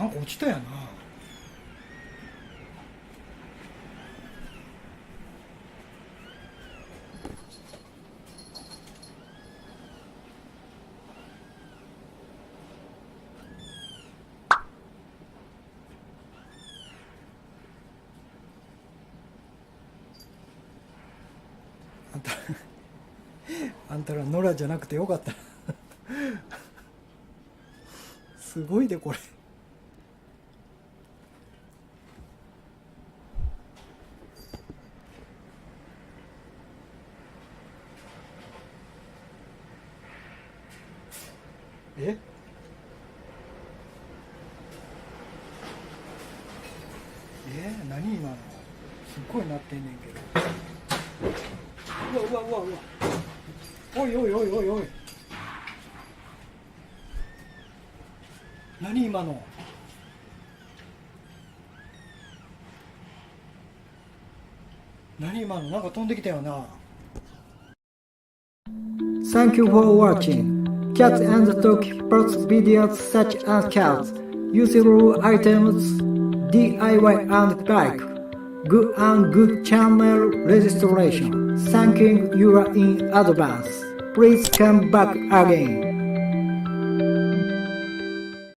なんか落ちたやな。あんたら野良じゃなくてよかったすごいでこれ。何今の。すっごいなってんねんけど。うわうわうわうわ。おいおいおいおいおい。何今の。何今の。なんか飛んできたよな。Thank you for watching. Cats and Dog post videos such as cats, useful items, DIY and bike, good and good channel registration. Thanking you in advance. Please come back again.